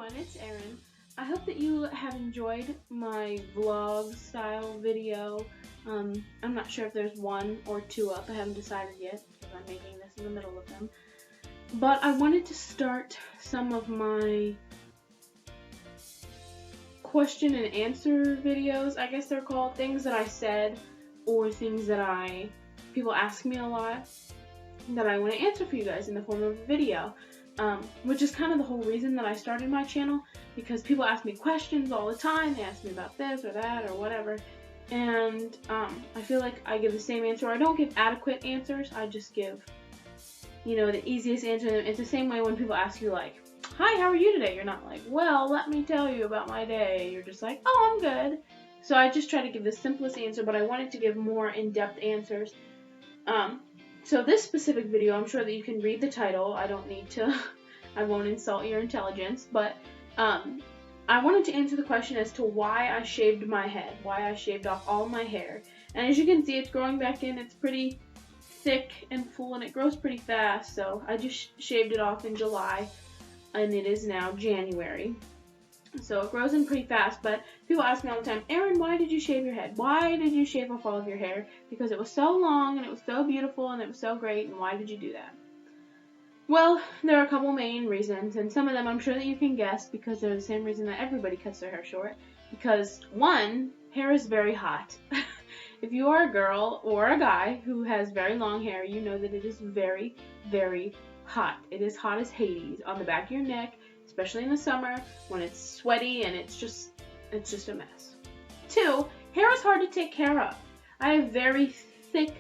everyone, it's Erin. I hope that you have enjoyed my vlog style video. I'm not sure if there's one or two up. I haven't decided yet because I'm making this in the middle of them. But I wanted to start some of my question and answer videos, I guess they're called, things that I said or things that people ask me a lot that I want to answer for you guys in the form of a video. Which is kind of the whole reason that I started my channel, because people ask me questions all the time. They ask me about this or that or whatever, and I feel like I give the same answer. I don't give adequate answers. I just give, the easiest answer. It's the same way when people ask you like, "Hi, how are you today?" You're not like, "Well, let me tell you about my day." You're just like, "Oh, I'm good." So I just try to give the simplest answer, but I wanted to give more in-depth answers. So this specific video, I'm sure that you can read the title. I don't need to, I won't insult your intelligence, but I wanted to answer the question as to why I shaved my head, why I shaved off all my hair. And as you can see, it's growing back in. It's pretty thick and full, and it grows pretty fast, so I just shaved it off in July, and it is now January. So it grows in pretty fast, but people ask me all the time, "Erin, why did you shave your head? Why did you shave off all of your hair? Because it was so long, and it was so beautiful, and it was so great, and why did you do that?" Well, there are a couple main reasons, and some of them I'm sure that you can guess, because they're the same reason that everybody cuts their hair short. Because, one, hair is very hot. If you are a girl or a guy who has very long hair, you know that it is very, very hot. It is hot as Hades on the back of your neck, especially in the summer when it's sweaty and it's just a mess. Two, hair is hard to take care of. I have very thick,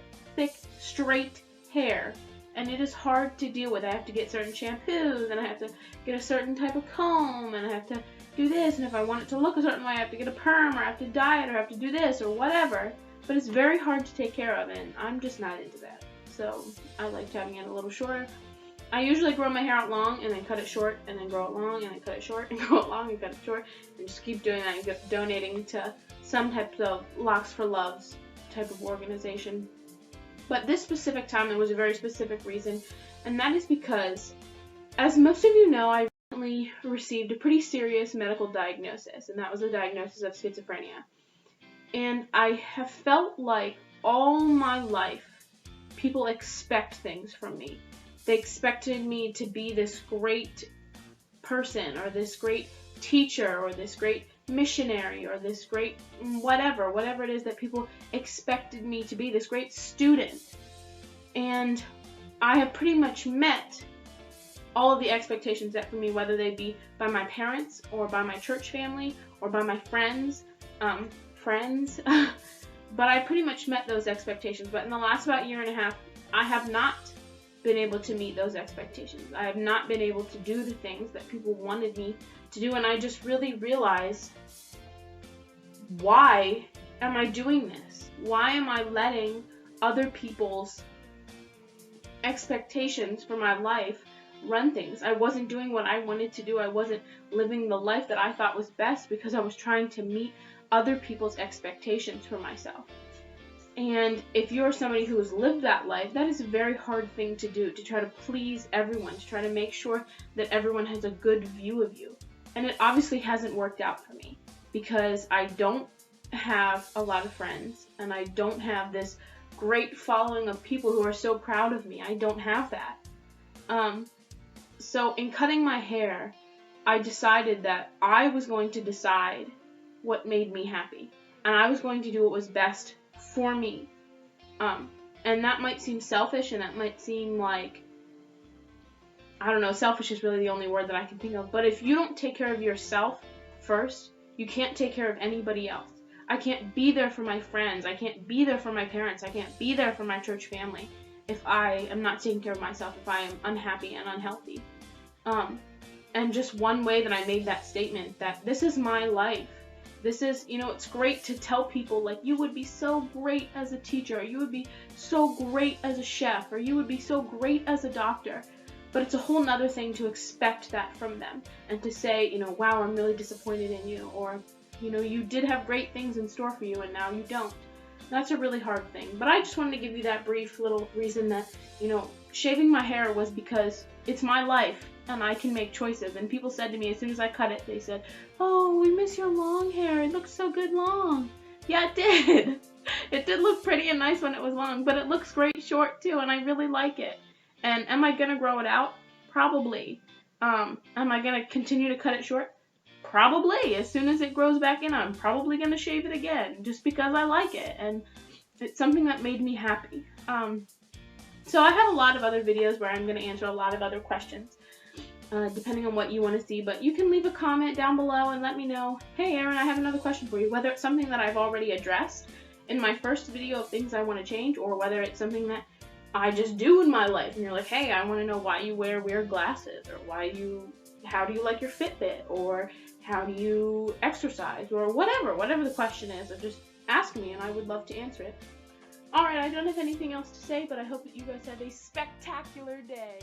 straight hair, and it is hard to deal with. I have to get certain shampoos, and I have to get a certain type of comb, and I have to do this, and if I want it to look a certain way, I have to get a perm, or I have to dye it, or I have to do this, or whatever. But it's very hard to take care of, and I'm just not into that. So I liked having it a little shorter. I usually grow my hair out long and then cut it short and then grow it long and then cut it short and grow it long and cut it short, and just keep doing that and keep donating to some type of Locks for Loves type of organization. But this specific time, there was a very specific reason, and that is because, as most of you know, I recently received a pretty serious medical diagnosis, and that was a diagnosis of schizophrenia. And I have felt like all my life people expect things from me. They expected me to be this great person, or this great teacher, or this great missionary, or this great whatever it is that people expected me to be, this great student. And I have pretty much met all of the expectations set for me, whether they be by my parents, or by my church family, or by my friends. But I pretty much met those expectations. But in the last about year and a half, I have not been able to meet those expectations. I have not been able to do the things that people wanted me to do, and I just really realized, why am I doing this? Why am I letting other people's expectations for my life run things? I wasn't doing what I wanted to do. I wasn't living the life that I thought was best, because I was trying to meet other people's expectations for myself. And if you're somebody who has lived that life, that is a very hard thing to do, to try to please everyone, to try to make sure that everyone has a good view of you. And it obviously hasn't worked out for me, because I don't have a lot of friends, and I don't have this great following of people who are so proud of me. I don't have that. So in cutting my hair, I decided that I was going to decide what made me happy, and I was going to do what was best for me. And that might seem selfish, and that might seem like, I don't know, selfish is really the only word that I can think of. But if you don't take care of yourself first, you can't take care of anybody else. I can't be there for my friends. I can't be there for my parents. I can't be there for my church family if I am not taking care of myself, if I am unhappy and unhealthy. And just one way that I made that statement, that this is my life. This is, it's great to tell people, like, you would be so great as a teacher, or you would be so great as a chef, or you would be so great as a doctor. But it's a whole nother thing to expect that from them, and to say, wow, I'm really disappointed in you, or, you did have great things in store for you, and now you don't. That's a really hard thing. But I just wanted to give you that brief little reason that, shaving my hair was because it's my life, and I can make choices. And people said to me as soon as I cut it, they said, "Oh, we miss your long hair. It looks so good long." Yeah, it did. It did look pretty and nice when it was long, but it looks great short too, and I really like it. And am I gonna grow it out? Probably. Am I gonna continue to cut it short? Probably. As soon as it grows back in, I'm probably gonna shave it again, just because I like it, and it's something that made me happy. So I have a lot of other videos where I'm gonna answer a lot of other questions, depending on what you want to see. But you can leave a comment down below and let me know, hey Erin, I have another question for you, whether it's something that I've already addressed in my first video of things I want to change, or whether it's something that I just do in my life, and you're like, hey, I want to know why you wear weird glasses, or how do you like your Fitbit, or how do you exercise, or whatever the question is, or just ask me and I would love to answer it. Alright, I don't have anything else to say, but I hope that you guys have a spectacular day.